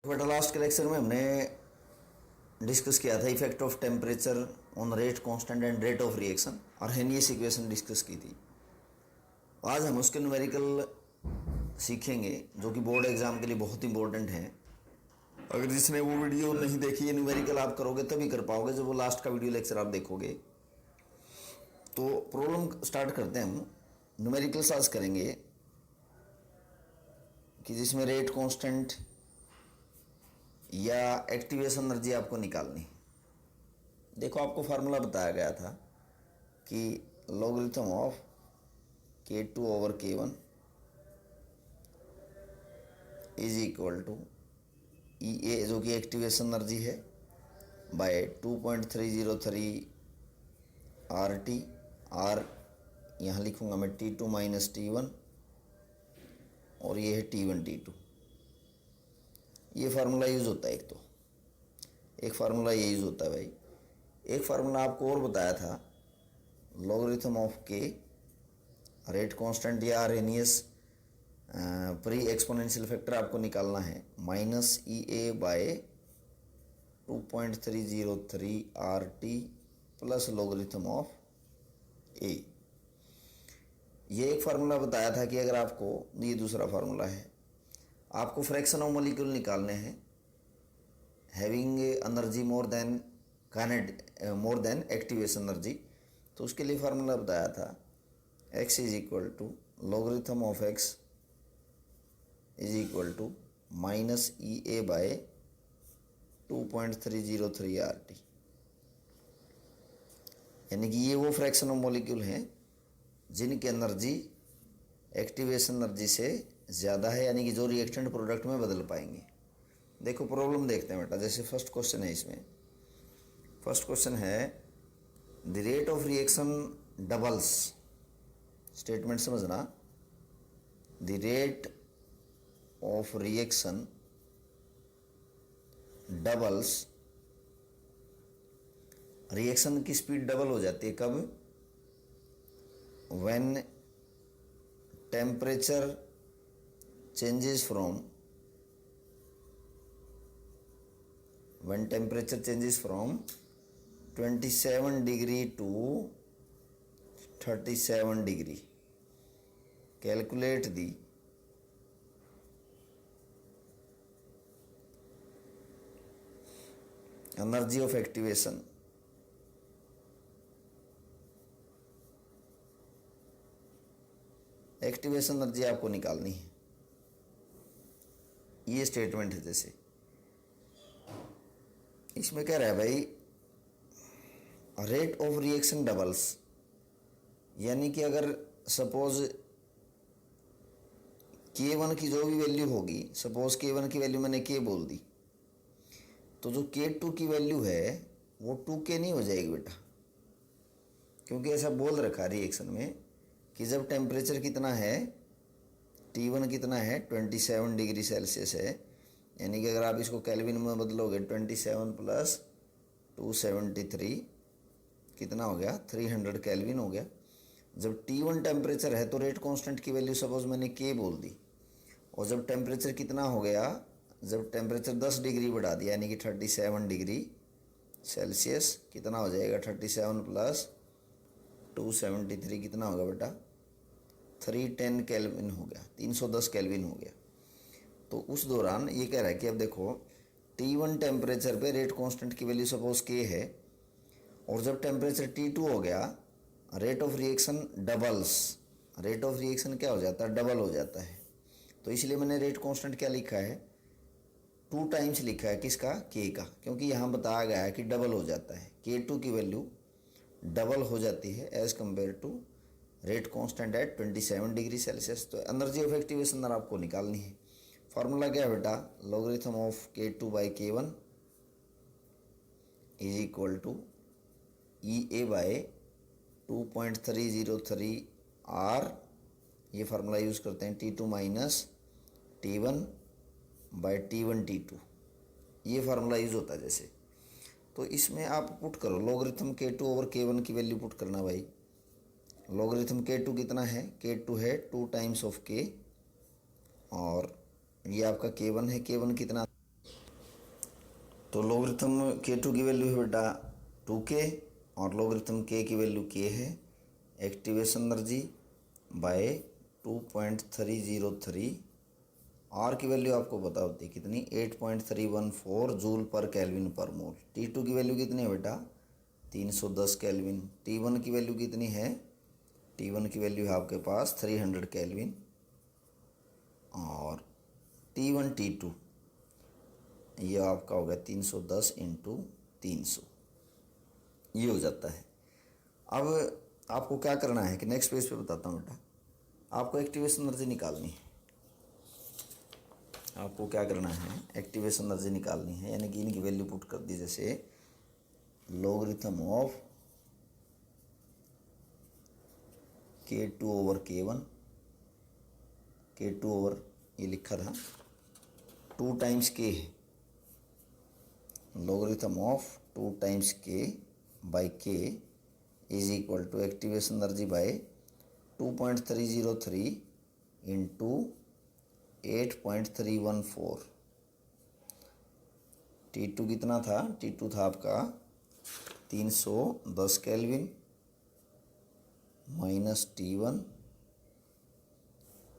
बेटा लास्ट के लेक्चर में हमने डिस्कस किया था effect of temperature on rate constant and rate of reaction और हेनियस इक्वेशन डिस्कस की थी। आज हम उसके न्यूमेरिकल सीखेंगे जो कि बोर्ड एग्जाम के लिए बहुत इंपॉर्टेंट है। अगर जिसने वो वीडियो नहीं देखी है न्यूमेरिकल आप करोगे तभी कर पाओगे जब वो लास्ट का वीडियो लेक्चर आप देखोगे। तो प्रॉब्लम स्टार्ट करते हैं। हम न्यूमेरिकल साज करेंगे कि जिसमें रेट कांस्टेंट या एक्टिवेशन एनर्जी आपको निकालनी। देखो आपको फार्मूला बताया गया था कि logarithm of K2 over K1 is equal to EA जो कि एक्टिवेशन एनर्जी है बाय 2.303 RT। R यहाँ लिखूंगा मैं T2 माइनस T1 और ये है T1 T2। ये फार्मूला यूज़ होता है। एक फार्मूला ये यूज़ होता है भाई। एक फार्मूला आपको और बताया था logarithm of K rate constant या आरएनएस प्री एक्सपोनेंशियल फैक्टर आपको निकालना है minus EA by 2.303 RT plus logarithm of A। ये एक फार्मूला बताया था कि अगर आपको, ये दूसरा फार्मूला है, आपको फ्रैक्शन ऑफ मॉलिक्यूल निकालने हैं having energy more than activation energy, तो उसके लिए फार्मूला बताया था x is equal to logarithm of x is equal to minus EA by 2.303 RT। यानी कि ये वो फ्रैक्शन ऑफ मॉलिक्यूल हैं जिनकी एनर्जी एक्टिवेशन एनर्जी से ज़्यादा है, यानी कि जो रिएक्टेंट प्रोडक्ट में बदल पाएंगे। देखो प्रॉब्लम देखते हैं बेटा। जैसे फर्स्ट क्वेश्चन है, इसमें फर्स्ट क्वेश्चन है the rate of reaction doubles. Statement समझना, the rate of reaction doubles. Reaction की स्पीड डबल हो जाती है कब? When temperature changes from 27 degree to 37 degree. Calculate the energy of activation. Activation energy आपको निकालनी है। ये स्टेटमेंट है। जैसे इसमें कह रहा है भाई रेट ऑफ रिएक्शन डबल्स, यानी कि अगर सपोज K1 की जो भी वैल्यू होगी, सपोज K1 की वैल्यू मैंने K बोल दी, तो जो K2 की वैल्यू है वो 2K नहीं हो जाएगी बेटा, क्योंकि ऐसा बोल रखा है रिएक्शन में कि जब टेम्परेचर कितना है, T1 कितना है 27 डिग्री सेल्सियस है, यानी कि अगर आप इसको केल्विन में बदलोगे 27 प्लस 273 कितना हो गया, 300 केल्विन हो गया। जब T1 टेम्परेचर है तो रेट कांस्टेंट की वैल्यू सपोज मैंने K बोल दी, और जब टेम्परेचर कितना हो गया, जब टेम्परेचर 10 डिग्री बढ़ा दिया यानी कि 37 डिग्री सेल्सियस, कितना हो जाएगा 37 प्लस 273 कितना होगा बेटा 310 केल्विन हो गया, 310 केल्विन हो गया। तो उस दौरान ये कह रहा है कि अब देखो T1 टेम्परेचर पे रेट कांस्टेंट की वैल्यू सपोज K है, और जब टेम्परेचर T2 हो गया rate of reaction doubles. Rate of reaction क्या हो जाता है, डबल हो जाता है। तो इसलिए मैंने रेट कांस्टेंट क्या लिखा है, 2 टाइम्स लिखा है किसका, K का, क्योंकि यहाँ बताया गया है कि डबल हो जाता है, K2 की वैल्यू डबल हो जाती है as compare to rate constant at 27 degree Celsius. तो एनर्जी ऑफ एक्टिवेशन आपको निकालनी है। फार्मूला क्या है बेटा, logarithm of K2 by K1 is equal to EA by 2.303 R। ये फार्मूला यूज़ करते हैं T2 minus T1 by T1 T2। ये फार्मूला यूज़ होता है। जैसे तो इसमें आप पुट करो लॉगरिथम K2 ओवर K1 की वैल्यू पुट करना भाई। लॉगरिथम K2 कितना है, K2 है 2 टाइम्स ऑफ K, और ये आपका K1 है, K1 कितना तो लॉगरिथम के टू की वैल्यू है बेटा 2k और लॉगरिथम के की वैल्यू k है। Activation energy by 2.303। आर की वैल्यू आपको पता होती है कितनी, 8.314 जूल पर केल्विन पर मोल। T2 की वैल्यू कितनी है बेटा 310 केल्विन। T1 की वैल्यू कितनी है, T1 की वैल्यू है आपके पास 300 केल्विन। और T1 T2 ये आपका हो गया 310 इंटू 300, ये हो जाता है। अब आपको क्या करना है कि नेक्स्ट पेज पे बताता हूँ बेटा, आपको एक्टिवेशन एनर्जी निकालनी है। आपको क्या करना है, एक्टिवेशन एनर्जी निकालनी है, यानी कि इनकी वैल्यू पुट कर दी, जैसे logarithm of K2 over K1, K2 over ये लिखा था 2 टाइम्स K है, logarithm of 2 times K by K is equal to activation energy by 2.303 into 8.314। T2 कितना था, T2 था आपका 310 केल्विन माइनस T1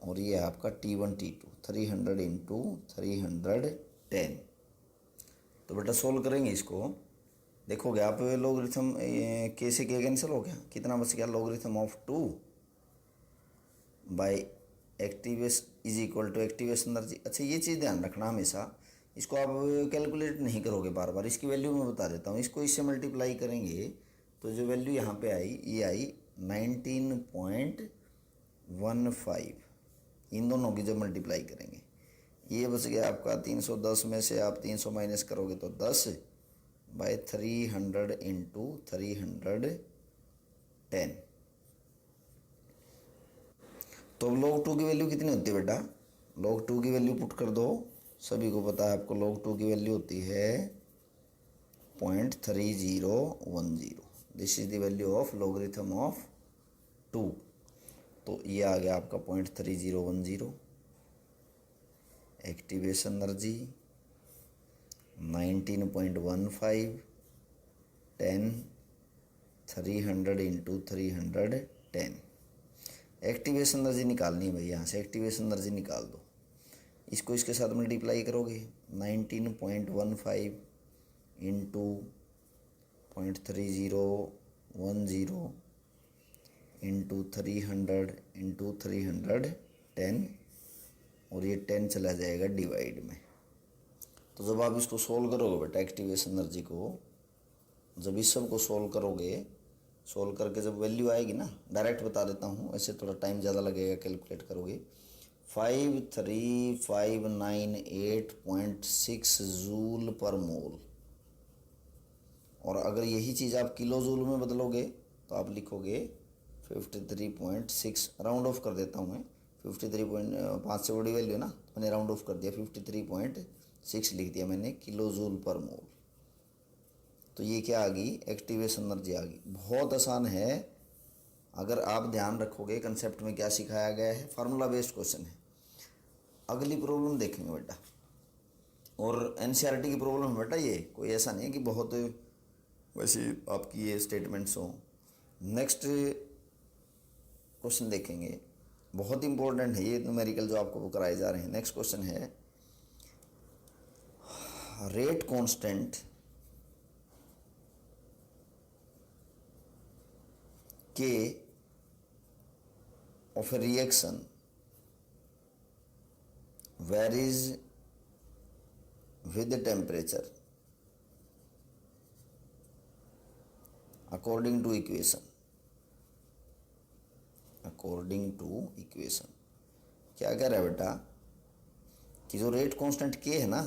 और ये आपका T1 T2 300 इंटू 310। तो बेटा सोल्व करेंगे इसको, देखोगे आप लॉगरिथम के से के कैंसिल हो गया, कितना बच गया, logarithm of 2 by activation is equal to activation energy. अच्छा ये चीज़ ध्यान रखना हमेशा, इसको आप कैलकुलेट नहीं करोगे बार बार, इसकी वैल्यू मैं बता देता हूँ। इसको इससे मल्टीप्लाई करेंगे तो जो वैल्यू यहाँ पे आई ये आई 19.15। इन दोनों की जब मल्टीप्लाई करेंगे ये बच गया आपका 310 में से आप 300 माइनस करोगे तो 10 बाय 300 इंटू 310। तो अब log 2 की वैल्यू कितनी होती है बेटा, log 2 की वैल्यू पुट कर दो, सभी को पता है आपको log 2 की वैल्यू होती है 0.3010। This is the value of logarithm of 2। तो ये आ गया आपका 0.3010। Activation energy 19.15 10 300 into 310। Activation energy निकालनी है भाई, यहाँ से एक्टिवेशन एनर्जी निकाल दो, इसको इसके साथ मल्टीप्लाई करोगे 19.15 इंटू 0.3010 इंटू 300 इंटू 310 और ये 10 चला जाएगा डिवाइड में। तो जब आप इसको सोल्व करोगे बेटा एक्टिवेशन एनर्जी को, जब इस सब को सोल्व करोगे, सोल्व करके जब वैल्यू आएगी ना, डायरेक्ट बता देता हूँ, ऐसे थोड़ा टाइम ज़्यादा लगेगा, कैलकुलेट करोगे 53598.6 जूल पर मोल। और अगर यही चीज़ आप किलो जूल में बदलोगे तो आप लिखोगे 53.6, राउंड ऑफ कर देता हूँ मैं, 53.5 से बड़ी वैल्यू ना, तो मैंने राउंड ऑफ कर दिया 53.6 लिख दिया मैंने किलो जूल पर मोल। तो ये क्या आ गई, एक्टिवेशन एनर्जी आ गई। बहुत आसान है, अगर आप ध्यान रखोगे कंसेप्ट में क्या सिखाया गया है, फार्मूला बेस्ड क्वेश्चन है। अगली प्रॉब्लम देखेंगे बेटा, और एनसीईआरटी की प्रॉब्लम है बेटा, ये कोई ऐसा नहीं है कि बहुत वैसे आपकी ये स्टेटमेंट्स हों। नेक्स्ट क्वेश्चन देखेंगे, बहुत इंपॉर्टेंट है ये न्यूमेरिकल जो आपको कराए जा रहे हैं। नेक्स्ट क्वेश्चन है rate constant K of a reaction varies with the temperature according to equation। According to equation क्या कह रहा है बेटा कि जो रेट कांस्टेंट K है ना,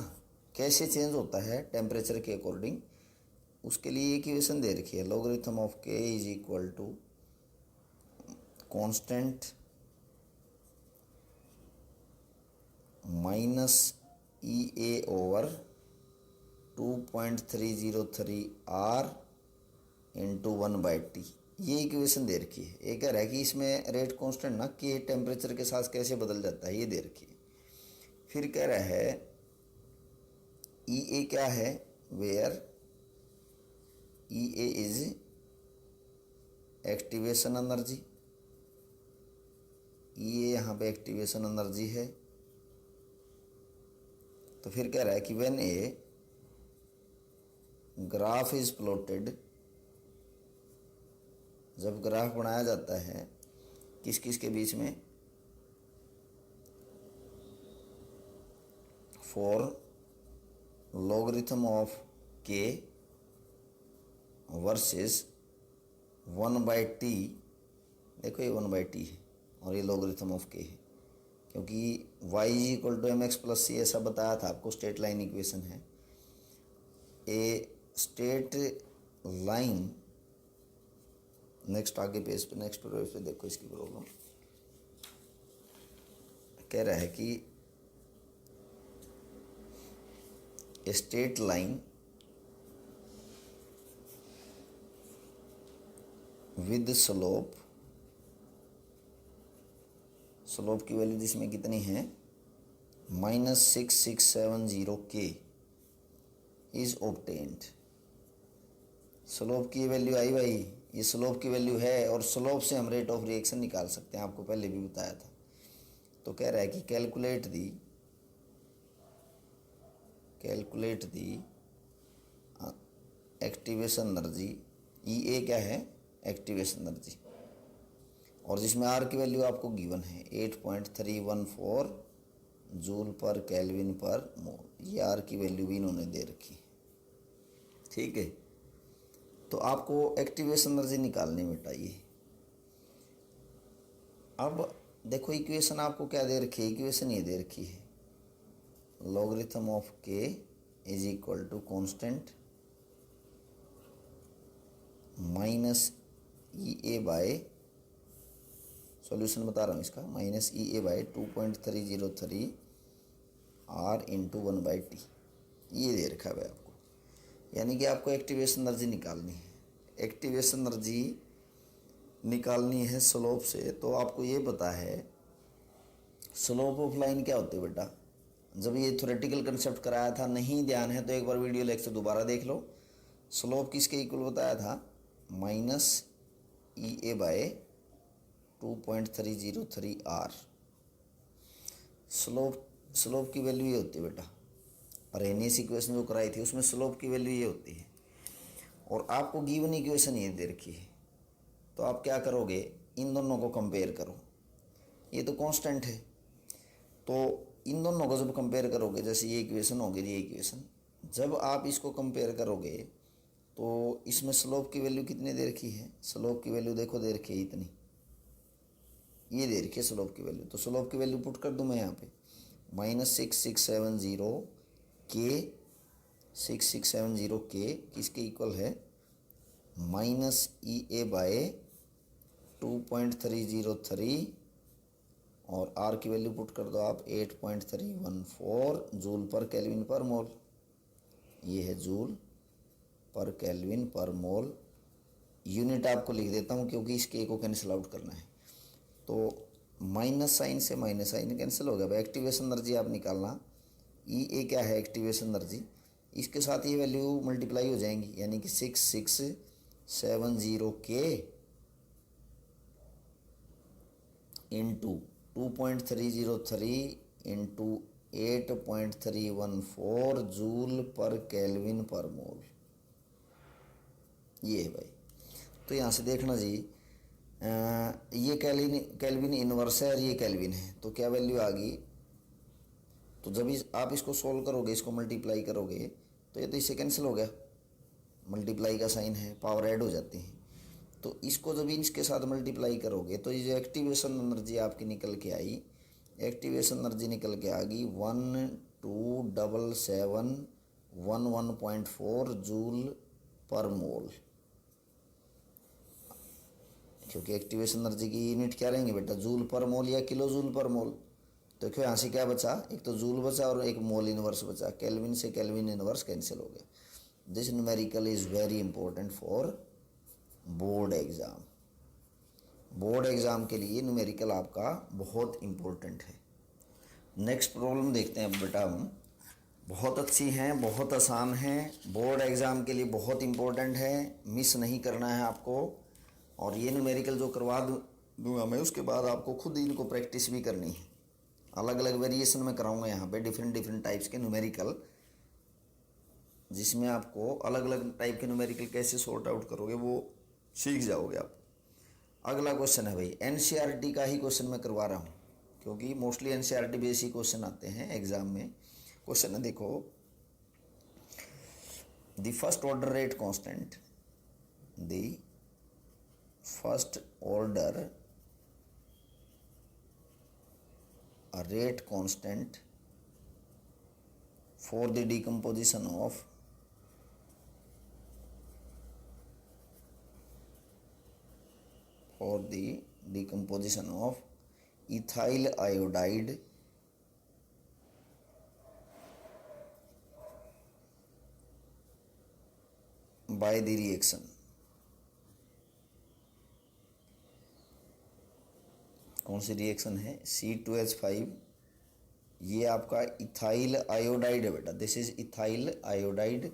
कैसे चेंज होता है टेम्परेचर के अकॉर्डिंग, उसके लिए इक्वेशन दे रखी है, logarithm of K is equal to constant minus EA over 2.303 R into 1/T। ये इक्वेशन दे रखी है। ये कह रहा है कि इसमें रेट कांस्टेंट ना K टेम्परेचर के साथ कैसे बदल जाता है, ये दे रखी है। फिर कह रहा है EA क्या है, where E A is activation energy, ये यहाँ पे एक्टिवेशन एनर्जी है। तो फिर कह रहा है कि when a graph is plotted, जब ग्राफ बनाया जाता है किस किस के बीच में, फॉर लॉगरिथम ऑफ के वर्सेस 1/t, देखो ये 1/t है और ये लॉगरिथम ऑफ के है, क्योंकि y = mx + c ऐसा बताया था आपको, स्ट्रेट लाइन इक्वेशन है। ए स्ट्रेट लाइन, नेक्स्ट आगे पेज पे, नेक्स्ट पेज पे देखो इसकी प्रॉब्लम। कह रहा है कि a straight line with slope, slope की वैल्यू जिसमें कितनी है -6670 k इज ऑब्टेन्ड। स्लोप की वैल्यू आई भाई, ये स्लोप की वैल्यू है और स्लोप से हम रेट ऑफ रिएक्शन निकाल सकते हैं, आपको पहले भी बताया था। तो कह रहा है कि कैलकुलेट दी एक्टिवेशन एनर्जी, ई ए क्या है, एक्टिवेशन एनर्जी, और जिसमें आर की वैल्यू आपको गिवन है 8.314 जूल पर केल्विन पर मोल, ये आर की वैल्यू भी इन्होंने दे रखी है। ठीक है, तो आपको एक्टिवेशन एनर्जी निकालनी बेटा ये। अब देखो इक्वेशन आपको क्या दे रखी है, इक्वेशन ये दे रखी है, logarithm of K is equal to constant minus E A by, solution बता रहा हूँ इसका, -EA/2.303 R × 1/t, ये दे रखा है भाई आपको। यानी कि आपको एक्टिवेशन एनर्जी निकालनी है, एक्टिवेशन एनर्जी निकालनी है स्लोप से। तो आपको ये पता है स्लोप ऑफ लाइन क्या होती है बेटा, जब ये थ्योरेटिकल कंसेप्ट कराया था, नहीं ध्यान है तो एक बार वीडियो लेक्चर दोबारा देख लो। स्लोप किसके इक्वल बताया था, -EA/2.303 R। स्लोप की वैल्यू ये होती है बेटा, अरेनियस इक्वेशन जो कराई थी उसमें स्लोप की वैल्यू ये होती है, और आपको गिवन इक्वेशन ये दे रखी है। तो आप क्या करोगे, इन दोनों को कंपेयर करो, ये तो कांस्टेंट है, तो इन दोनों को जब कंपेयर करोगे, जैसे ये इक्वेशन होगी, ये इक्वेशन जब आप इसको कंपेयर करोगे तो इसमें स्लोप की वैल्यू कितनी दे रखी है, स्लोप की वैल्यू देखो दे रखी है इतनी, ये दे रखी है स्लोप की वैल्यू। तो स्लोप की वैल्यू पुट कर दूँ मैं यहाँ पे, -6670 के, 6670 के किसके इक्वल है, -EA/2.303 और आर की वैल्यू पुट कर दो आप 8.314 जूल पर केल्विन पर मोल, ये है जूल पर केल्विन पर मोल। यूनिट आपको लिख देता हूँ क्योंकि इस के को कैंसिल आउट करना है। तो माइनस साइन से माइनस साइन कैंसिल हो गया भाई। एक्टिवेशन एनर्जी आप निकालना, ई ए क्या है एक्टिवेशन एनर्जी, इसके साथ ये वैल्यू मल्टीप्लाई हो जाएंगी, यानी कि 6670 के इंटू 2.303 इंटू 8.314 जूल पर केल्विन पर मोल, ये है भाई। तो यहाँ से देखना जी, ये केल्विन इनवर्स है और ये केल्विन है, तो क्या वैल्यू आ गई, तो जब आप इसको सोल्व करोगे, इसको मल्टीप्लाई करोगे तो ये तो इससे कैंसिल हो गया, मल्टीप्लाई का साइन है, पावर ऐड हो जाती है। तो इसको जब इसके साथ मल्टीप्लाई करोगे तो ये जो एक्टिवेशन एनर्जी आपकी निकल के आई, एक्टिवेशन एनर्जी निकल के आ गई 127711.4 जूल पर मोल, क्योंकि एक्टिवेशन एनर्जी की यूनिट क्या रहेंगे बेटा, जूल पर मोल या किलो जूल पर मोल। तो देखो यहाँ से क्या बचा, एक तो जूल बचा और एक मोल इनवर्स बचा, केल्विन से केल्विन इनवर्स कैंसिल हो गया। This numerical is very important for board exam. Board exam के लिए न्यूमेरिकल आपका बहुत इम्पोर्टेंट है। नेक्स्ट प्रॉब्लम देखते हैं बेटा हम। बहुत अच्छी हैं, बहुत आसान हैं, बोर्ड एग्ज़ाम के लिए बहुत इम्पोर्टेंट है, मिस नहीं करना है आपको। और ये न्यूमेरिकल जो करवा दूँगा मैं, उसके बाद आपको खुद ही इनको प्रैक्टिस भी करनी है। अलग अलग वेरिएशन में कराऊंगा यहाँ पे, डिफरेंट डिफरेंट टाइप्स के न्यूमेरिकल, जिसमें आपको अलग अलग टाइप के न्यूमेरिकल कैसे सॉर्ट आउट करोगे वो सीख जाओगे आप। अगला क्वेश्चन है भाई, एनसीईआरटी का ही क्वेश्चन मैं करवा रहा हूँ, क्योंकि मोस्टली एनसीईआरटी बेस ही क्वेश्चन आते हैं एग्जाम में। क्वेश्चन है देखो, the first order rate constant, the first order rate constant for the decomposition of ethyl iodide by the reaction। कौन सी रिएक्शन है? C2H5, ये आपका इथाइल आयोडाइड है बेटा, दिस इज इथाइल आयोडाइड।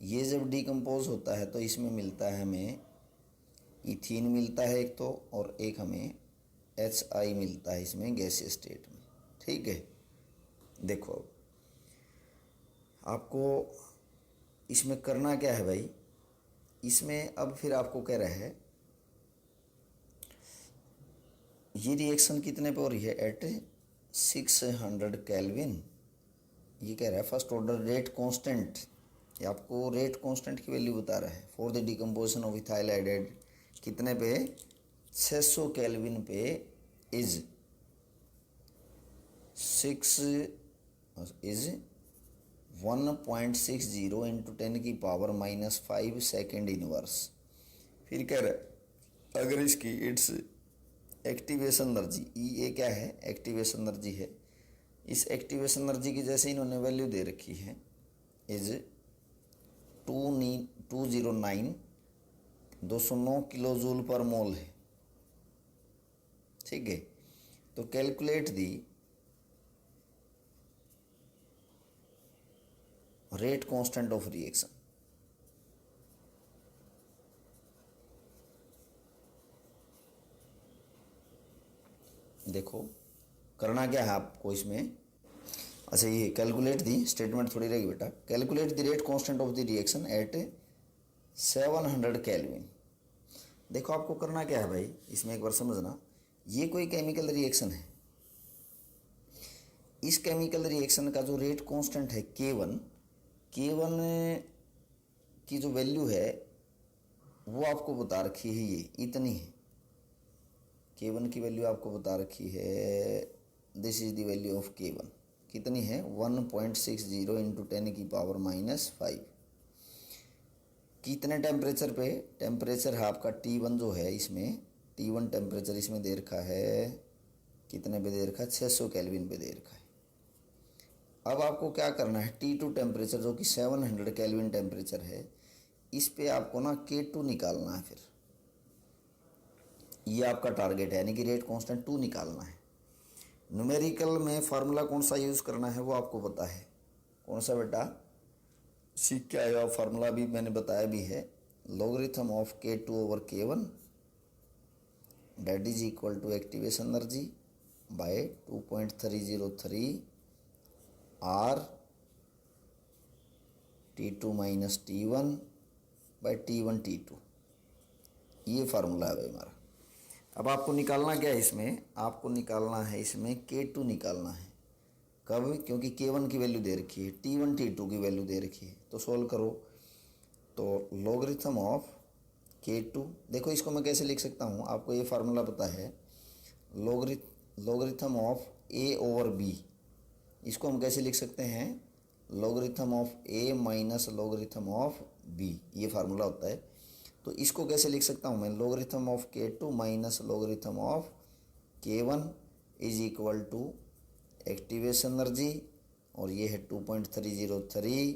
ये जब डिकम्पोज होता है तो इसमें मिलता है हमें इथीन मिलता है एक तो, और एक हमें HI मिलता है इसमें गैसीय स्टेट में। ठीक है, देखो अब आपको इसमें करना क्या है भाई, इसमें अब फिर आपको कह रहा है ये रिएक्शन कितने पे हो रही है, एट 600 केल्विन। ये कह रहा है फर्स्ट ऑर्डर रेट कांस्टेंट, ये आपको रेट कांस्टेंट की वैल्यू बता रहा है for the decomposition of ethyl iodide कितने पे, 600 केल्विन पे इज 1.60 इंटू 10⁻⁻5 सेकेंड इनवर्स। फिर कह रहा है अगर इसकी इट्स एक्टिवेशन एनर्जी, ये क्या है, एक्टिवेशन एनर्जी है, इस एक्टिवेशन एनर्जी की जैसे इन्होंने वैल्यू दे रखी है इज 209 किलो जूल पर मोल है। ठीक है, तो calculate the rate constant of reaction. देखो करना क्या है आपको इसमें, अच्छा ये कैलकुलेट दी स्टेटमेंट थोड़ी रहेगी बेटा, calculate the rate constant of the reaction at 700 kelvin. देखो आपको करना क्या है भाई, इसमें एक बार समझना, ये कोई केमिकल रिएक्शन है, इस केमिकल रिएक्शन का जो रेट कांस्टेंट है K1 की जो वैल्यू है वो आपको बता रखी है, ये इतनी है। K1 की वैल्यू आपको बता रखी है, this is the value of K1 कितनी है, 1.60 इंटू 10⁻⁻5। कितने टेम्परेचर पे, टेम्परेचर है आपका T1 जो है इसमें, T1 टेम्परेचर इसमें दे रखा है, कितने पे दे रखा है, 600 केल्विन पे दे रखा है। अब आपको क्या करना है, T2 टेम्परेचर जो कि 700 केल्विन टेम्परेचर है, इस पे आपको ना K2 निकालना है। फिर ये आपका टारगेट है, यानी कि रेट कांस्टेंट 2 निकालना है। न्यूमेरिकल में फार्मूला कौन सा यूज़ करना है वो आपको पता है, कौन सा बेटा, सीख के आए हो, फार्मूला भी मैंने बताया भी है, logarithm of K2 over K1 that is equal to activation energy by 2.303 R T2 minus T1 by T1 T2। ये फार्मूला है भाई हमारा। अब आपको निकालना क्या है इसमें, आपको निकालना है इसमें K2 निकालना है। कब, क्योंकि K1 की वैल्यू दे रखी है, T1 T2 की वैल्यू दे रखी है, तो सोल्व करो। तो लॉगरिथम ऑफ K2, देखो इसको मैं कैसे लिख सकता हूँ, आपको ये फार्मूला पता है, logarithm of A over B, इसको हम कैसे लिख सकते हैं, logarithm of A minus logarithm of B, ये फार्मूला होता है। तो इसको कैसे लिख सकता हूँ मैं, logarithm of K2 minus logarithm of K1 is equal to activation energy, और ये है 2.303,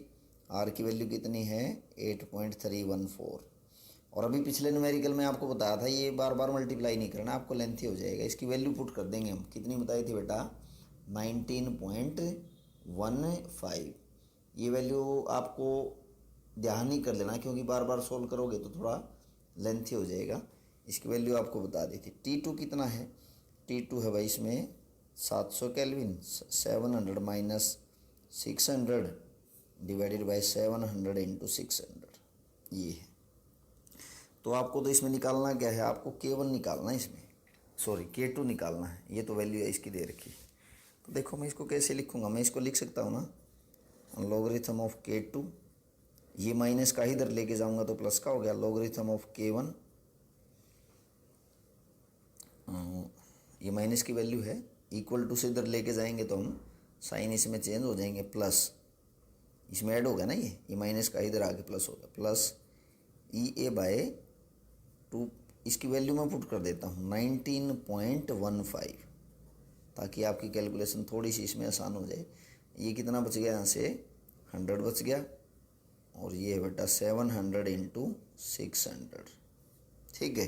R की वैल्यू कितनी है 8.314। और अभी पिछले न्यूमेरिकल में आपको बताया था ये बार बार मल्टीप्लाई नहीं करना, आपको लेंथी हो जाएगा। इसकी वैल्यू पुट कर देंगे हम, कितनी बताई थी बेटा, 19.15। ये वैल्यू आपको ध्यान ही कर लेना, क्योंकि बार बार सोल्व करोगे तो थोड़ा लेंथी हो जाएगा। इसकी वैल्यू आपको बता दी थी। T2 कितना है, T2 है भाई इसमें 700 kelvin, 700 minus 600 divided by 700 into 600, ये है। तो आपको तो इसमें निकालना क्या है, आपको K1 निकालना है, इसमें सॉरी K2 निकालना है। ये तो वैल्यू है इसकी दे रखी। तो देखो मैं इसको कैसे लिखूँगा, मैं इसको लिख सकता हूँ ना, लॉगरिथम ऑफ K2, ये माइनस का इधर लेके जाऊँगा तो प्लस का हो गया, लॉगरिथम ऑफ K1, ये माइनस की वैल्यू है, इक्वल टू से इधर लेके जाएंगे तो हम साइन इसमें चेंज हो जाएंगे, प्लस इसमें ऐड होगा ना, ये माइनस का इधर आके प्लस होगा, प्लस EA बाय 2, इसकी वैल्यू मैं पुट कर देता हूँ 19.15, ताकि आपकी कैलकुलेशन थोड़ी सी इसमें आसान हो जाए। ये कितना बच गया, यहाँ से 100 बच गया, और ये है बेटा 700 इंटू 600, ठीक है।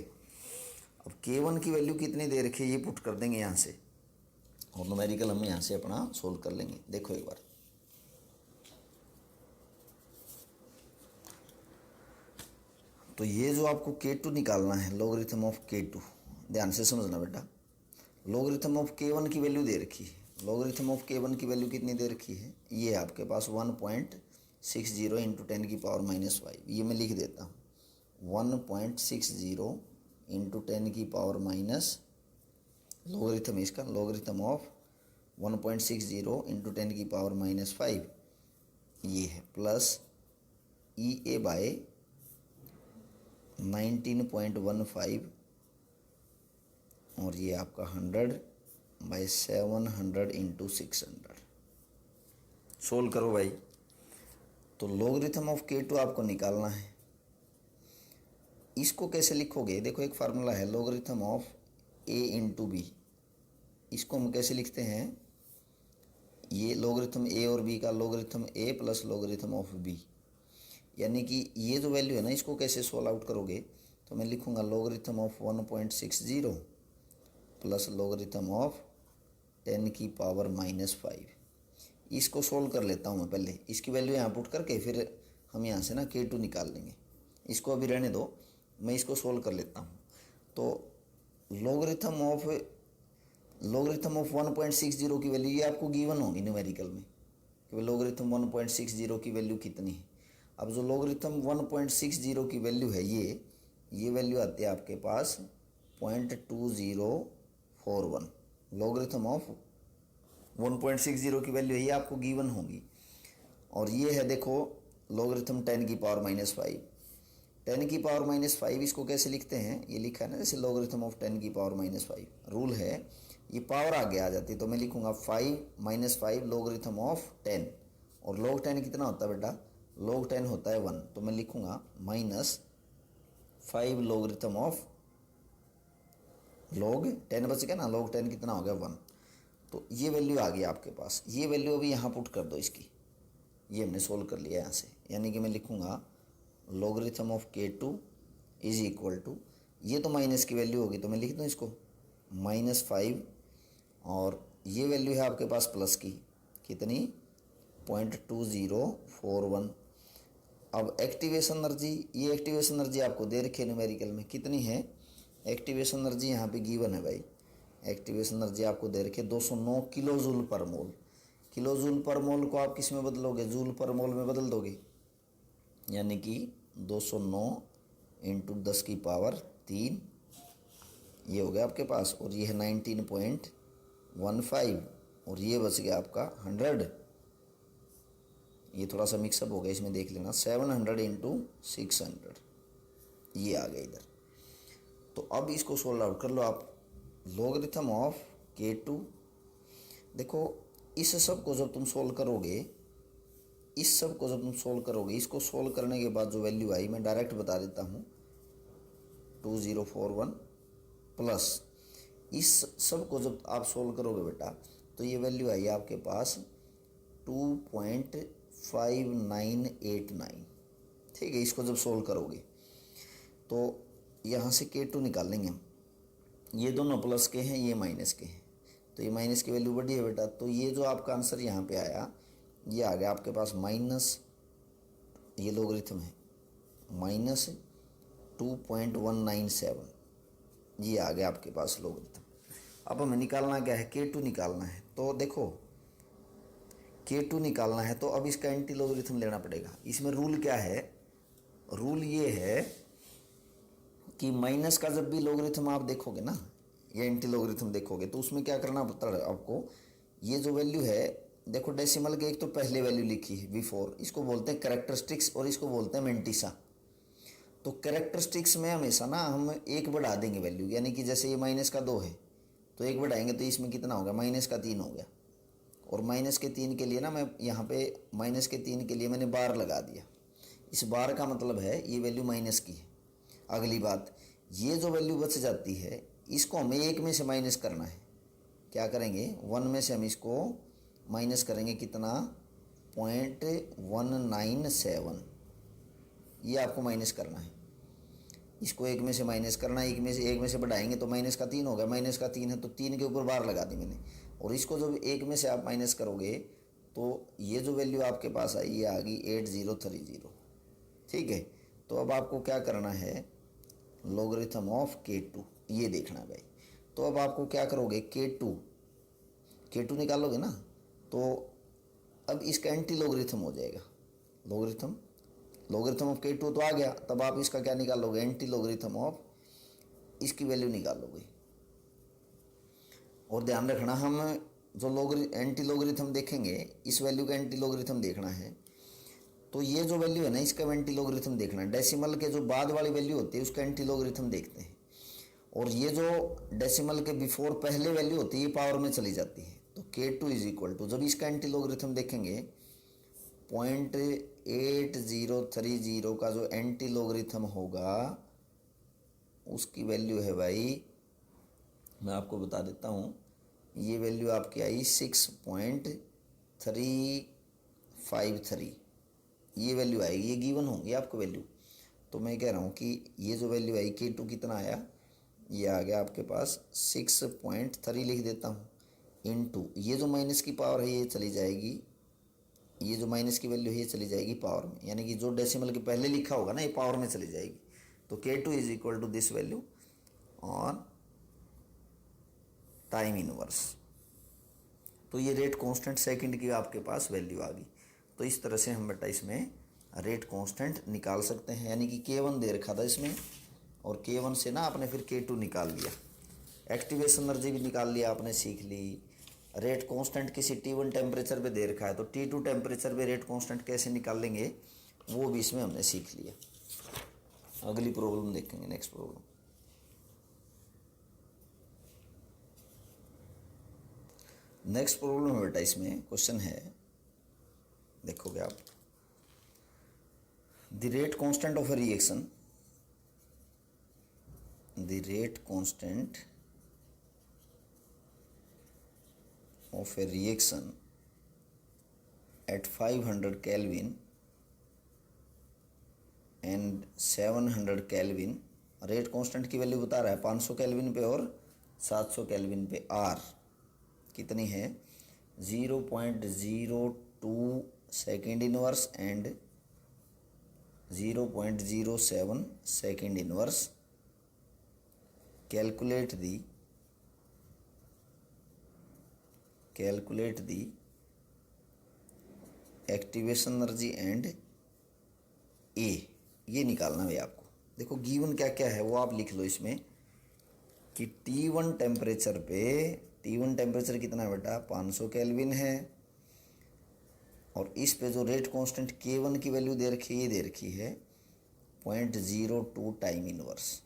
अब K1 की वैल्यू कितनी दे रखी है, ये पुट कर देंगे यहाँ से, और न्यूमेरिकल हम यहाँ से अपना सोल्व कर लेंगे। देखो एक बार, तो ये जो आपको K2 निकालना है, लॉगरिथम ऑफ K2, ध्यान से समझना बेटा। लॉगरिथम ऑफ K1 की वैल्यू दे रखी है, लॉगरिथम ऑफ K1 की वैल्यू कितनी दे रखी है, ये आपके पास 1.60 इंटू 10 की पावर माइनस 5, ये मैं लिख देता हूँ 1.60 इंटू 10 की पावर माइनस, लॉगरिथम इसका, लॉगरिथम ऑफ 1.60 इंटू 10 की पावर माइनस 5, ये है, प्लस EA बाय 19.15, और ये आपका 100 बाई 700 इंटू 600। सोल्व करो भाई। तो लॉगरिथम ऑफ K2 आपको निकालना है। इसको कैसे लिखोगे, देखो एक फार्मूला है, logarithm of A into B। इसको हम कैसे लिखते हैं, ये लॉगरिथम A और B का logarithm A plus logarithm of B, यानी कि ये जो वैल्यू है ना, इसको कैसे सोल्व आउट करोगे, तो मैं लिखूँगा logarithm of 1.60 plus logarithm of 10 की पावर माइनस 5। इसको सोल्व कर लेता हूँ मैं पहले, इसकी वैल्यू यहाँ पुट करके फिर हम यहाँ से ना K2 निकाल लेंगे। इसको अभी रहने दो, मैं इसको सोल्व कर लेता हूँ। तो लॉगरिथम ऑफ 1.60 की वैल्यू ये आपको गिवन होगी न्यूमेरिकल में, कि लॉगरिथम 1.60 की वैल्यू कितनी है। अब जो लॉगरिथम 1.60 की वैल्यू है, ये वैल्यू आती है आपके पास 0.2041। लॉगरिथम ऑफ 1.60 की वैल्यू है, ये आपको गिवन होगी। और ये है देखो लॉगरिथम 10 की पावर माइनस 5, 10 की पावर माइनस 5 इसको कैसे लिखते हैं, ये लिखा है ना जैसे लॉगरिथम ऑफ 10 की पावर माइनस 5, रूल है ये पावर आगे आ जाती है, तो मैं लिखूँगा 5 माइनस 5 लॉगरिथम ऑफ 10, और लॉग 10 कितना होता है बेटा, लॉग 10 होता है 1, तो मैं लिखूँगा माइनस 5 लॉगरिथम ऑफ लॉग 10 बच गया ना, लॉग 10 कितना हो गया 1। तो ये वैल्यू आ गई आपके पास, ये वैल्यू अभी यहाँ पुट कर दो इसकी, ये हमने सोल्व कर लिया यहाँ से, यानी कि मैं लिखूँगा logarithm of K2 is equal to, ये तो माइनस की वैल्यू होगी तो मैं लिख दूँ इसको -5, और ये वैल्यू है आपके पास प्लस की, कितनी 0.2041। अब एक्टिवेशन एनर्जी, ये एक्टिवेशन एनर्जी आपको दे रखी है न्यूमेरिकल में, कितनी है एक्टिवेशन एनर्जी, यहाँ पे गिवन है भाई। एक्टिवेशन एनर्जी आपको दे रखी है 209 किलो जूल पर मोल। किलो जूल पर मोल को आप किस में बदलोगे, जूल पर मोल में बदल दोगे, यानी कि 209 इंटू 10 की पावर 3, ये हो गया आपके पास, और ये है 19.15, और ये बच गया आपका 100, ये थोड़ा सा मिक्सअप हो गया इसमें देख लेना, 700 इंटू 600, ये आ गया इधर। तो अब इसको सोल्व आउट कर लो आप, लॉगरिथम ऑफ K2, देखो इस सब को जब तुम सोल्व करोगे, इसको सोल्व करने के बाद जो वैल्यू आई मैं डायरेक्ट बता देता हूँ 2041, प्लस इस सब को जब आप सोल्व करोगे बेटा, तो ये वैल्यू आई आपके पास 2.5989, ठीक है। इसको जब सोल्व करोगे तो यहाँ से K2 निकाल लेंगे हम, ये दोनों प्लस के हैं, ये माइनस के हैं, तो ये माइनस की वैल्यू बढ़ी है बेटा, तो ये जो आपका आंसर यहाँ पे आया ये आ गया आपके पास माइनस, ये लोगरिथम है माइनस 2.197, ये आ गया आपके पास लोगरिथम। अब हमें निकालना क्या है, K2 निकालना है। तो देखो K2 निकालना है तो अब इसका एंटी लोगरिथम लेना पड़ेगा। इसमें रूल क्या है, रूल ये है कि माइनस का जब भी लोगरिथम आप देखोगे ना या एंटी लोगरिथम देखोगे तो उसमें क्या करना पड़ता है आपको, ये जो वैल्यू है देखो डेसिमल के एक तो पहले वैल्यू लिखी है बिफोर, इसको बोलते हैं कैरेक्टरिस्टिक्स और इसको बोलते हैं मेंटिसा। तो कैरेक्टरिस्टिक्स में हमेशा ना हम एक बढ़ा देंगे वैल्यू, यानी कि जैसे ये माइनस का 2 है तो एक बढ़ाएंगे तो इसमें कितना हो गया, माइनस का 3 हो गया। और माइनस के 3 के लिए ना मैं यहाँ पे माइनस के 3 के लिए मैंने बार लगा दिया। इस बार का मतलब है ये वैल्यू माइनस की है। अगली बात, ये जो वैल्यू बच जाती है इसको हमें एक में से माइनस करना है। क्या करेंगे, 1 में से हम इसको माइनस करेंगे कितना, 0.197, ये आपको माइनस करना है। इसको एक में से माइनस करना है, एक में से बढ़ाएंगे तो माइनस का 3 होगा, माइनस का 3 है तो 3 के ऊपर बार लगा दी मैंने। और इसको जब एक में से आप माइनस करोगे तो ये जो वैल्यू आपके पास आई ये आ गई 8030। ठीक है, तो अब आपको क्या करना है, लॉगरिथम ऑफ K2 ये देखना है भाई। तो अब आपको क्या करोगे, K2 निकालोगे ना तो अब इसका एंटी लॉगरिथम हो जाएगा। लॉगरिथम ऑफ K2 तो आ गया, तब आप इसका क्या निकालोगे, एंटी लॉगरिथम ऑफ, इसकी वैल्यू निकालोगे। और ध्यान रखना हम जो एंटी लॉगरिथम देखेंगे इस वैल्यू का एंटी लॉगरिथम देखना है तो ये जो वैल्यू है ना इसका एंटी लॉगरिथम देखना है। डेसिमल के जो बाद वाली वैल्यू होती है उसका एंटी लॉगरिथम देखते हैं, और ये जो डेसिमल के बिफोर पहले वैल्यू होती है ये पावर में चली जाती है। तो K2 इज इक्वल टू, जब इसका एंटी लॉगरिथम देखेंगे 0.8030 का जो एंटी लॉगरिथम होगा उसकी वैल्यू है भाई, मैं आपको बता देता हूँ, ये वैल्यू आपकी आई 6.353, ये वैल्यू आएगी, ये गिवन होंगी आपको वैल्यू। तो मैं कह रहा हूँ कि ये जो वैल्यू आई K2 कितना आया, ये आ गया आपके पास 6.3 लिख देता हूँ इनटू ये जो माइनस की पावर है ये चली जाएगी, ये जो माइनस की वैल्यू है ये चली जाएगी पावर में, यानी कि जो डेसिमल के पहले लिखा होगा ना ये पावर में चली जाएगी। तो K2 is equal to this value और टाइम इनवर्स। तो ये रेट कांस्टेंट सेकंड की आपके पास वैल्यू आ गई। तो इस तरह से हम बेटा इसमें रेट कांस्टेंट निकाल सकते हैं, यानी कि K1 दे रखा था इसमें और K1 से ना आपने फिर K2 निकाल लिया, एक्टिवेशन एनर्जी भी निकाल लिया आपने, सीख ली। रेट कांस्टेंट किसी T1 टेम्परेचर पे दे रखा है तो T2 टेम्परेचर पे रेट कांस्टेंट कैसे निकाल लेंगे वो भी इसमें हमने सीख लिया। अगली प्रॉब्लम देखेंगे, नेक्स्ट प्रॉब्लम। नेक्स्ट प्रॉब्लम है बेटा, इसमें क्वेश्चन है, देखोगे आप, the rate constant of a reaction, the rate constant of a reaction at 500 Kelvin and 700 Kelvin, rate constant की वैल्यू बता रहा है 500 केल्विन पे और 700 केल्विन पे, आर कितनी है 0.02 second inverse and 0.07 second inverse. Calculate the activation energy and A, ये निकालना है आपको। देखो गिवन क्या क्या है वो आप लिख लो इसमें कि T1 टेम्परेचर पे, T1 टेम्परेचर कितना है बेटा 500 केल्विन है, और इस पे जो रेट कांस्टेंट K1 की वैल्यू दे रखी है ये दे रखी है 0.02 टाइम इनवर्स।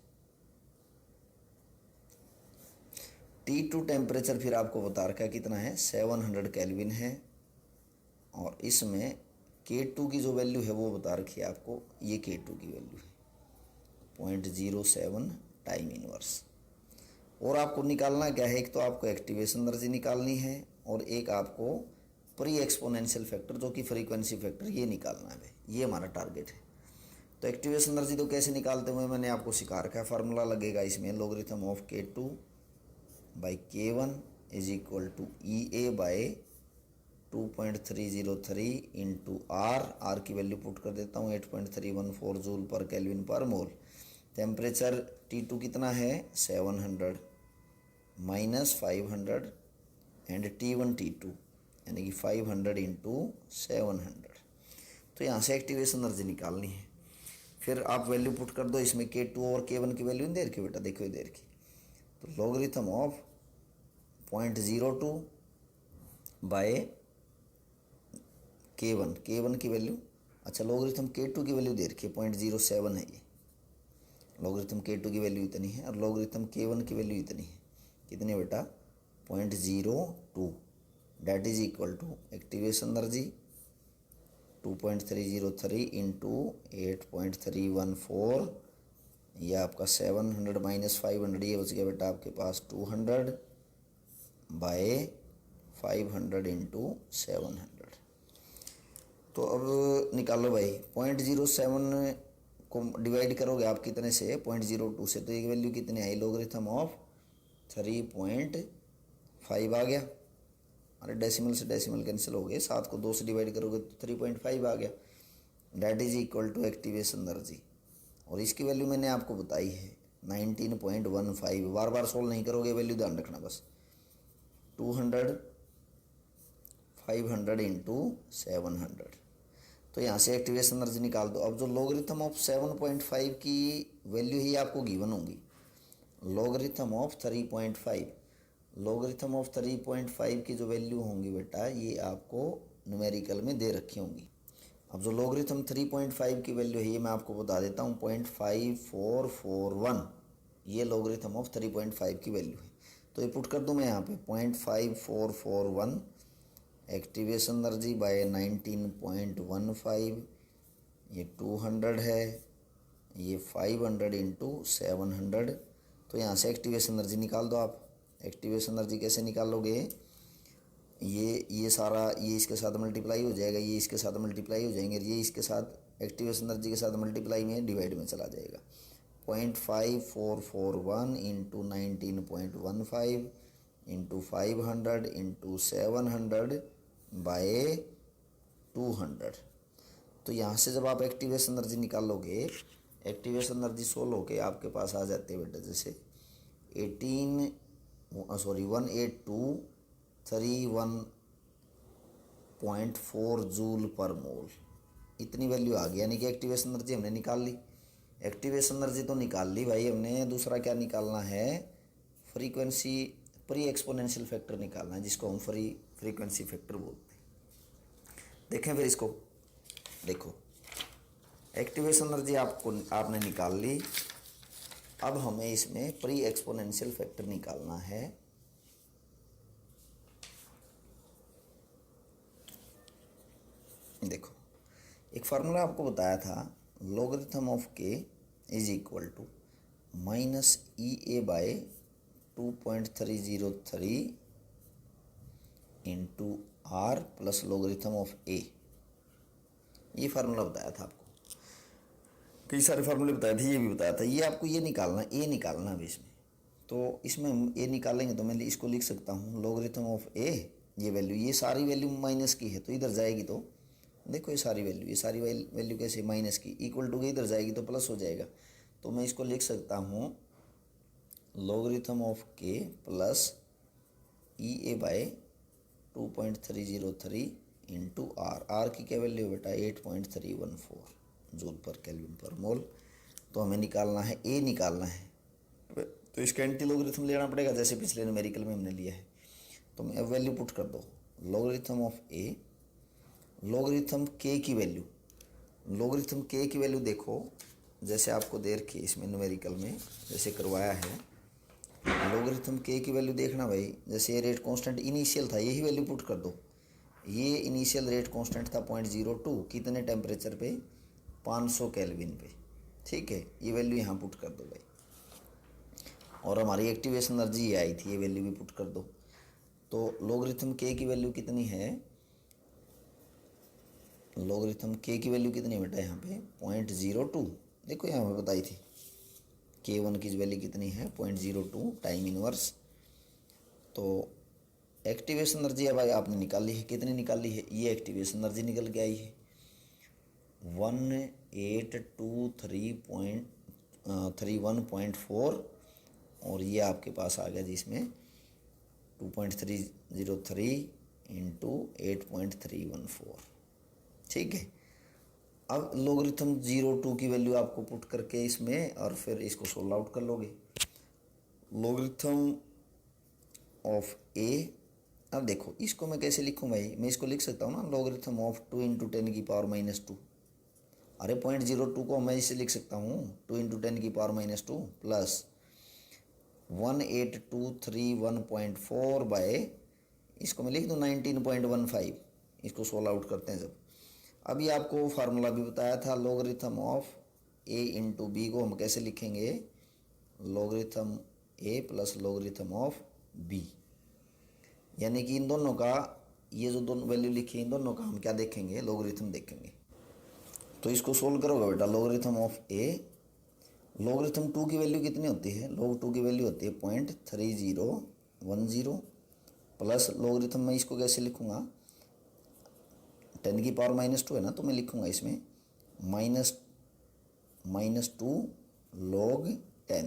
T2 टेम्परेचर फिर आपको बता रखा है कितना है 700 केल्विन है, और इसमें K2 की जो वैल्यू है वो बता रखी है आपको, ये K2 की वैल्यू है 0.07 टाइम इनवर्स। और आपको निकालना क्या है, एक तो आपको एक्टिवेशन एनर्जी निकालनी है और एक आपको प्री एक्सपोनेंशियल फैक्टर जो कि फ्रीक्वेंसी फैक्टर, ये निकालना है, ये हमारा टारगेट है। तो एक्टिवेशन एनर्जी तो कैसे निकालते हुए मैंने आपको सिखा रखा है, फार्मूला लगेगा इसमें logarithm of K2 by K1 is equal to EA by 2.303 into R की वैल्यू पुट कर देता हूँ 8.314 जूल पर केल्विन पर मोल। टेम्परेचर T2 कितना है 700 माइनस 500 एंड T1 T2 यानी कि 500 इंटू 700। तो यहाँ से एक्टिवेशन एनर्जी निकालनी है। फिर आप वैल्यू पुट कर दो इसमें K2 और K1 की वैल्यू देर की बेटा, देखो देर की। तो लॉगरिथम ऑफ 0.02 बाय K1 की वैल्यू, अच्छा लॉगरिथम K2 की वैल्यू दे रखी है 0.07 है ये। लॉगरिथम K2 की वैल्यू इतनी है और लॉगरिथम K1 की वैल्यू इतनी है, कितनी है बेटा 0.02। That is equal to activation energy 2.303 into 8.314, यह आपका 700 माइनस 500, ये बच गया बेटा आपके पास 200 बाय 500 इंटू 700। तो अब निकालो भाई 0.07 को डिवाइड करोगे आप कितने से 0.02 से, तो एक वैल्यू कितनी आई लॉगरिथम ऑफ 3.5 आ गया। अरे डेसिमल से डेसिमल कैंसिल हो गए, 7 को 2 से डिवाइड करोगे तो 3.5 आ गया। That is equal to activation energy, और इसकी वैल्यू मैंने आपको बताई है 19.15। बार बार सोल्व नहीं करोगे, वैल्यू ध्यान रखना बस। 200 500 इंटू 700, तो यहाँ से एक्टिवेशन एनर्जी निकाल दो। अब जो लॉगरिथम ऑफ 7.5 की वैल्यू ही आपको गिवन होंगी, लॉगरिथम ऑफ 3.5, लॉगरिथम ऑफ 3.5 की जो वैल्यू होंगी बेटा ये आपको न्यूमेरिकल में दे रखी होंगी। अब जो लॉगरिथम 3.5 की वैल्यू है ये मैं आपको बता देता हूँ 0.5441, ये लॉगरिथम ऑफ 3.5 की वैल्यू है। तो ये पुट कर दूँ मैं यहाँ पे 0.5441 एक्टिवेशन एनर्जी बाय 19.15, ये 200 है, ये 500 इंटू 700। तो यहाँ से एक्टिवेशन एनर्जी निकाल दो आप। एक्टिवेशन एनर्जी कैसे निकालोगे, ये सारा ये इसके साथ मल्टीप्लाई हो जाएगा, ये इसके साथ मल्टीप्लाई हो जाएंगे, ये इसके साथ एक्टिवेशन एनर्जी के साथ मल्टीप्लाई में डिवाइड में चला जाएगा। 0.5441 इंटू 19.15 इंटू 500 इंटू 700 बाय 200। तो यहाँ से जब आप एक्टिवेशन एनर्जी निकालोगे, एक्टिवेशन एनर्जी सोल्व होके आपके पास आ जाते हैं बेटा जैसे 18231.4 जूल पर मोल, इतनी वैल्यू आ गई। यानी कि एक्टिवेशन एनर्जी हमने निकाल ली। एक्टिवेशन एनर्जी तो निकाल ली भाई हमने, दूसरा क्या निकालना है, फ्रीक्वेंसी प्री एक्सपोनेंशियल फैक्टर निकालना है, जिसको हम फ्रीक्वेंसी फैक्टर बोलते हैं। देखें फिर इसको, देखो एक्टिवेशन एनर्जी आपने निकाल ली। अब हमें इसमें प्री एक्सपोनेंशियल फैक्टर निकालना है। देखो एक फार्मूला आपको बताया था, logarithm of K is equal to minus E A by 2.303 into R plus logarithm of A. ये फार्मूला बताया था आपको, कई सारे फार्मूले बताए थे, ये भी बताया था। ये आपको ये निकालना, ए निकालना है इसमें। तो इसमें हम ए निकालेंगे तो मैं इसको लिख सकता हूँ लॉगरिथम ऑफ ए, ये वैल्यू, ये सारी वैल्यू माइनस की है तो इधर जाएगी, तो देखो ये सारी वैल्यू कैसे माइनस की, इक्वल टू के इधर जाएगी तो प्लस हो जाएगा। तो मैं इसको लिख सकता हूँ logarithm of K plus E A by 2.303 into R की क्या वैल्यू बेटा 8.314 जूल पर केल्विन पर मोल। तो हमें निकालना है ए निकालना है, तो इसका एंटी लॉगरिथम लेना पड़ेगा जैसे पिछले न्यूमेरिकल में हमने लिया है। तो मैं अब वैल्यू पुट कर दो, लॉगरिथम ऑफ ए, लॉगरिथम के की वैल्यू, लॉगरिथम के की वैल्यू देखो जैसे आपको दे रखी है इसमें न्यूमेरिकल में जैसे करवाया है। लॉगरिथम के की वैल्यू देखना भाई, जैसे ये रेट कांस्टेंट इनिशियल था, यही वैल्यू पुट कर दो। ये इनिशियल रेट कांस्टेंट था 0.02, कितने टेम्परेचर पे 500 केल्विन पे, ठीक है। ये वैल्यू यहाँ पुट कर दो भाई, और हमारी एक्टिवेशन एनर्जी ये आई थी, ये वैल्यू भी पुट कर दो। तो लॉगरिथम के की वैल्यू कितनी है, लॉगरिथम के की वैल्यू कितनी बेटा यहाँ पे 0.02, देखो यहाँ पे बताई थी K1 की वैल्यू कितनी है 0.02 टाइम इनवर्स। तो एक्टिवेशन एनर्जी अब आपने निकाली है, कितनी निकाली है, ये एक्टिवेशन एनर्जी निकल के आई है 1823.31.4 और ये आपके पास आ गया जिसमें 2.303 इंटू 8.314। ठीक है, अब लोगरिथम 0 2 की वैल्यू आपको पुट करके इसमें और फिर इसको सोल्व आउट कर लोगे। लोगरिथम ऑफ ए, अब देखो इसको मैं कैसे लिखूँ भाई, मैं इसको लिख सकता हूँ ना लोगरिथम ऑफ 2 इंटू 10 की पावर -2। अरे 0.02 को मैं इसे लिख सकता हूँ 2 इंटू 10 की पावर -2 प्लस 18231.4 बाय, इसको मैं लिख दूँ 19.15। इसको सोल्व आउट करते हैं जब। अभी आपको फार्मूला भी बताया था logarithm of A into B को हम कैसे लिखेंगे, logarithm A plus logarithm of B, यानी कि इन दोनों का ये जो दोनों वैल्यू लिखी है इन दोनों का हम क्या देखेंगे, लोगरिथम देखेंगे। तो इसको सोल्व करोगे बेटा, लोगरिथम ऑफ ए, लोगरिथम 2 की वैल्यू कितनी होती है, log 2 की वैल्यू होती है 0.3010 प्लस लोगरिथम में इसको कैसे लिखूँगा, 10 की पावर -2 है ना, तो मैं लिखूँगा इसमें -2 log 10।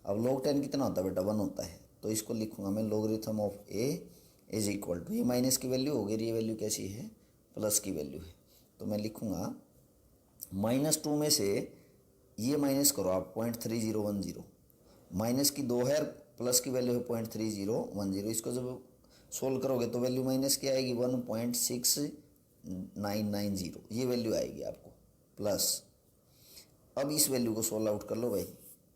अब log 10 कितना होता है बेटा, 1 होता है, तो इसको लिखूँगा मैं logarithm of A is equal to, ये माइनस की वैल्यू होगी, ये वैल्यू कैसी है, प्लस की वैल्यू है, तो मैं लिखूँगा -2 में से ये माइनस करो आप 0.3010, माइनस की 2 है, प्लस की वैल्यू है 0.3010, इसको जब सोल्व करोगे तो वैल्यू माइनस की आएगी 1.6990, ये वैल्यू आएगी आपको प्लस। अब इस वैल्यू को सोल्व आउट कर लो भाई,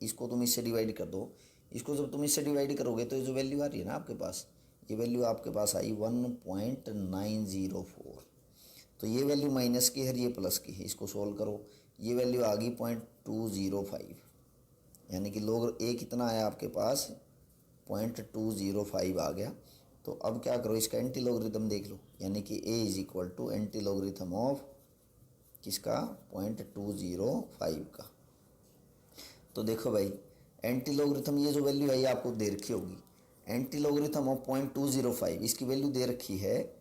इसको तुम इससे डिवाइड कर दो, इसको जब तुम इससे डिवाइड करोगे तो ये जो वैल्यू आ रही है ना आपके पास, ये वैल्यू आपके पास आई 1.904, तो ये वैल्यू माइनस की है, ये प्लस की है, इसको सोल्व करो, ये वैल्यू आ गई 0.205, यानी कि लोग ए कितना आया आपके पास 0.205 आ गया। तो अब क्या करो, इसका एंटी लोगरिथम देख लो, यानी कि A is equal to anti logarithm of किसका 0.205 का। तो देखो भाई एंटी लोगरिथम, ये जो वैल्यू है ये आपको दे रखी होगी, एंटी लोगरिथम ऑफ 0.205 इसकी वैल्यू दे रखी है,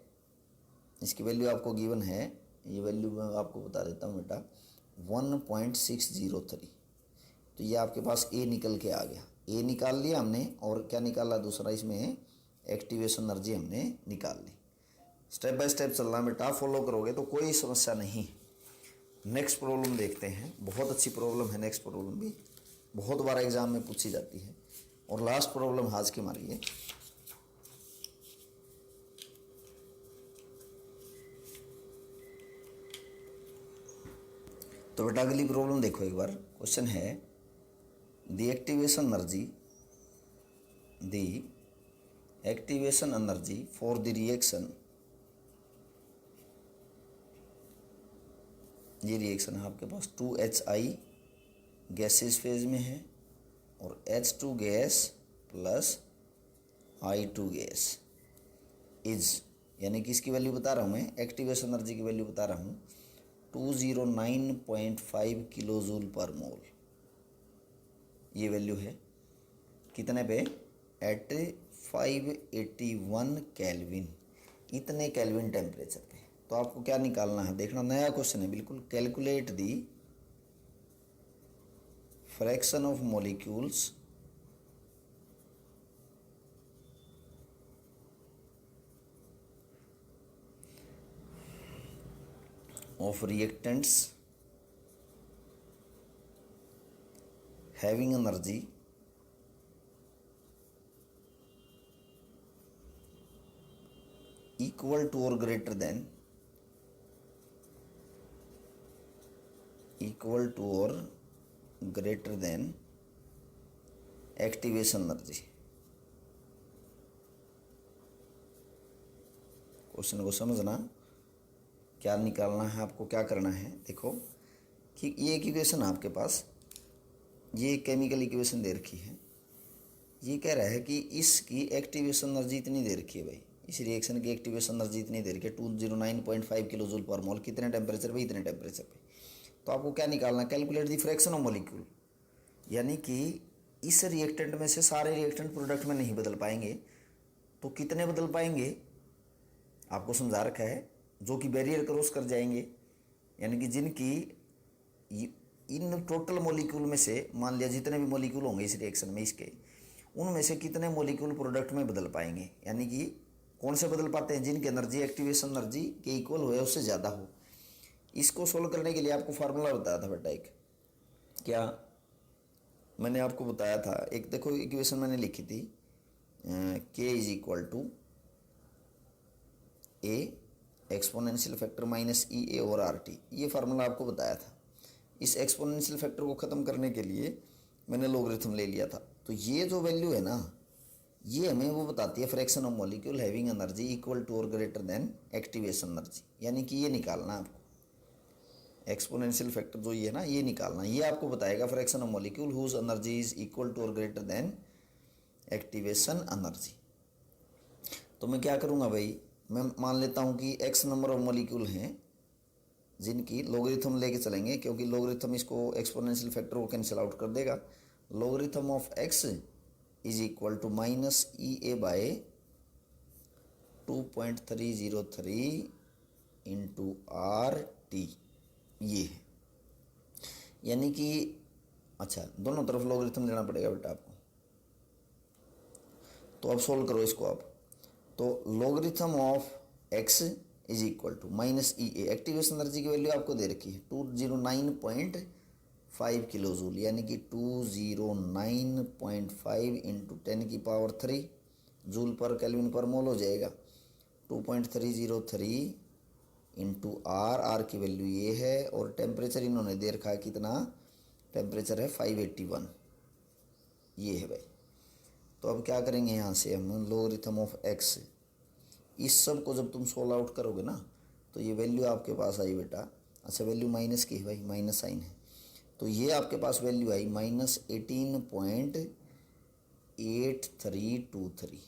इसकी वैल्यू आपको गिवन है, ये वैल्यू मैं आपको बता देता हूँ बेटा 1.603। तो ये आपके पास ए निकल के आ गया, ए निकाल लिया हमने, और क्या निकाला दूसरा, इसमें एक्टिवेशन एनर्जी हमने निकाल ली। स्टेप बाय स्टेप चलना बेटा, फॉलो करोगे तो कोई समस्या नहीं। नेक्स्ट प्रॉब्लम देखते हैं, बहुत अच्छी प्रॉब्लम है, नेक्स्ट प्रॉब्लम भी बहुत बार एग्जाम में पूछी जाती है, और लास्ट प्रॉब्लम आज की हमारी है। तो बेटा अगली प्रॉब्लम देखो एक बार, क्वेश्चन है the activation energy for the reaction, ये रिएक्शन है आपके पास 2HI गैसेस फेज में है और H2 gas plus I2 gas is, यानी कि इसकी वैल्यू बता रहा हूँ मैं, एक्टिवेशन एनर्जी की वैल्यू बता रहा हूँ 209.5 किलो जूल पर मोल, ये वैल्यू है कितने पे, एट 581 केल्विन, इतने केल्विन टेम्परेचर पे। तो आपको क्या निकालना है, देखना, नया क्वेश्चन है बिल्कुल। Calculate the fraction of molecules of reactants having energy equal to or greater than activation energy. Question को समझना, क्या निकालना है आपको, क्या करना है। देखो कि ये इक्वेशन आपके पास, ये केमिकल इक्वेशन दे रखी है, ये कह रहा है कि इसकी एक्टिवेशन एनर्जी इतनी दे रखी है भाई, इस रिएक्शन की एक्टिवेशन एनर्जी इतनी दे रखी है 209.5 किलो जूल पर मोल, कितने टेम्परेचर पे, इतने टेम्परेचर पे। तो आपको क्या निकालना, calculate the fraction of molecule, यानी कि इस रिएक्टेंट में से सारे रिएक्टेंट प्रोडक्ट में नहीं बदल पाएंगे, तो कितने बदल पाएंगे आपको समझा रखा है, जो कि बैरियर क्रॉस कर जाएंगे, यानी कि जिनकी इन टोटल मॉलिक्यूल में से मान लिया जितने भी मॉलिक्यूल होंगे इस रिएक्शन में इसके, उनमें से कितने मॉलिक्यूल प्रोडक्ट में बदल पाएंगे, यानी कि कौन से बदल पाते हैं, जिनकी एनर्जी एक्टिवेशन एनर्जी के इक्वल हो या उससे ज़्यादा हो। इसको सोल्व करने के लिए आपको फार्मूला बताया था बेटा, एक क्या मैंने आपको बताया था, एक देखो इक्वेशन मैंने लिखी थी, K is equal to A exponential factor minus E A और आर टी, ये फार्मूला आपको बताया था। इस एक्सपोनेंशियल फैक्टर को ख़त्म करने के लिए मैंने लॉगरिथम ले लिया था। तो ये जो वैल्यू है ना, ये हमें वो बताती है fraction of molecule having energy equal to और ग्रेटर देन एक्टिवेशन एनर्जी, यानी कि ये निकालना आपको एक्सपोनेंशियल फैक्टर जो ये है ना, ये निकालना, ये आपको बताएगा fraction of molecule whose energy is equal to और ग्रेटर देन एक्टिवेशन एनर्जी। तो मैं क्या करूँगा भाई, मैं मान लेता हूँ कि एक्स नंबर ऑफ मॉलिक्यूल हैं जिनकी लॉगरिथम लेके चलेंगे, क्योंकि लॉगरिथम इसको एक्सपोनेंशियल फैक्टर को कैंसिल आउट कर देगा। Logarithm of X is equal to minus E A by 2.303 into R T, ये है, यानी कि अच्छा दोनों तरफ लॉगरिथम लेना पड़ेगा बेटा आपको। तो अब सोल्व करो इसको आप, तो logarithm of X is equal to minus E A, activation energy की वैल्यू आपको दे रखी है 209.5 किलो जूल, यानी कि 209.5 इंटू 10⁻³ जूल पर केल्विन पर मोल हो जाएगा। 2.303 इंटू आर की वैल्यू ये है, और टेम्परेचर इन्होंने दे रखा है कितना, टेम्परेचर है 581, ये है भाई। तो अब क्या करेंगे यहाँ से हम, लॉगरिथम ऑफ एक्स, इस सब को जब तुम सोल्व आउट करोगे ना, तो ये वैल्यू आपके पास आई बेटा, अच्छा वैल्यू माइनस की है भाई, माइनस साइन है, तो ये आपके पास वैल्यू आई -18.8323।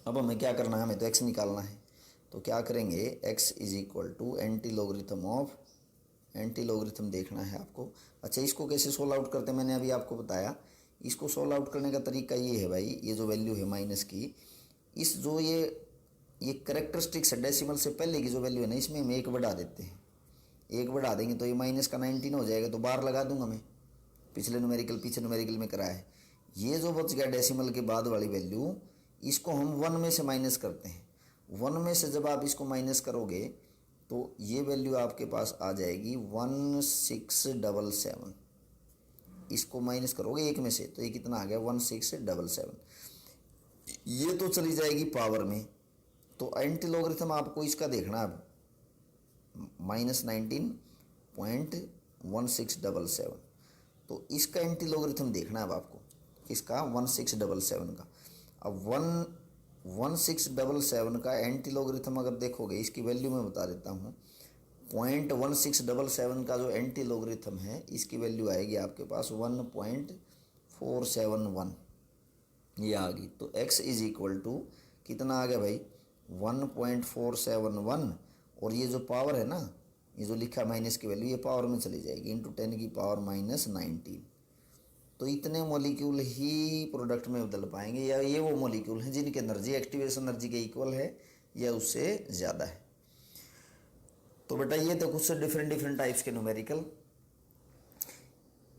अब हमें क्या करना है, हमें तो एक्स निकालना है, तो क्या करेंगे, X is equal to antilogarithm of, antilogarithm देखना है आपको। अच्छा इसको कैसे सोल्व आउट करते हैं मैंने अभी आपको बताया। इसको सोल्व आउट करने का तरीका ये है भाई, ये जो वैल्यू है माइनस की, इस जो ये करेक्टरिस्टिक्स है डेसिमल से पहले की जो वैल्यू है ना, इसमें हम एक बढ़ा देते हैं, एक बढ़ा देंगे तो ये माइनस का 19 हो जाएगा, तो बार लगा दूंगा मैं, पिछले न्यूमेरिकल पीछे न्यूमेरिकल में करा है। ये जो बच गया डेसिमल के बाद वाली वैल्यू, इसको हम 1 में से माइनस करते हैं। 1 में से जब आप इसको माइनस करोगे तो ये वैल्यू आपके पास आ जाएगी 1677। इसको माइनस करोगे 1 में से, तो ये कितना आ गया 1677, ये तो चली जाएगी पावर में। तो एंटी लॉगरिथम आपको इसका देखना है अब, -19.1677, तो इसका एंटी लॉगरिथम देखना है अब आपको, इसका 1677 का। अब 1677 का एंटी लॉगरिथम अगर देखोगे, इसकी वैल्यू मैं बता देता हूँ, 0.1677 का जो एंटी लॉगरिथम है, इसकी वैल्यू आएगी आपके पास 1.471, ये आ गई। तो x इज इक्वल टू कितना आ गया भाई 1.471, और ये जो पावर है ना, ये जो लिखा माइनस की वैल्यू, ये पावर में चली जाएगी इंटू 10⁻⁻19। तो इतने मॉलिक्यूल ही प्रोडक्ट में बदल पाएंगे, या ये वो मॉलिक्यूल हैं जिनकी एनर्जी एक्टिवेशन एनर्जी के इक्वल है या उससे ज़्यादा है। तो बेटा ये तो कुछ डिफरेंट टाइप्स के न्यूमेरिकल।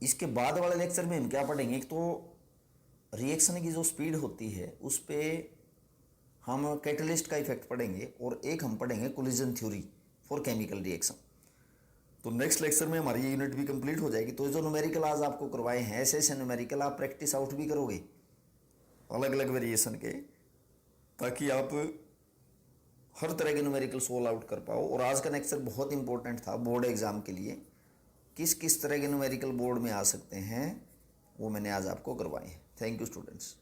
इसके बाद वाले लेक्चर में हम क्या पढ़ेंगे, एक तो रिएक्शन की जो स्पीड होती है उस पर हम कैटलिस्ट का इफेक्ट पढ़ेंगे, और एक हम पढ़ेंगे collision theory for chemical reaction. तो नेक्स्ट लेक्चर में हमारी ये यूनिट भी कंप्लीट हो जाएगी। तो जो न्यूमेरिकल आज आपको करवाए हैं, ऐसे ऐसे न्यूमेरिकल आप प्रैक्टिस आउट भी करोगे अलग अलग वेरिएशन के, ताकि आप हर तरह के न्यूमेरिकल सोल्व आउट कर पाओ। और आज का लेक्चर बहुत इंपॉर्टेंट था बोर्ड एग्जाम के लिए, किस किस तरह के न्यूमेरिकल बोर्ड में आ सकते हैं वो मैंने आज आपको करवाए हैं। Thank you students.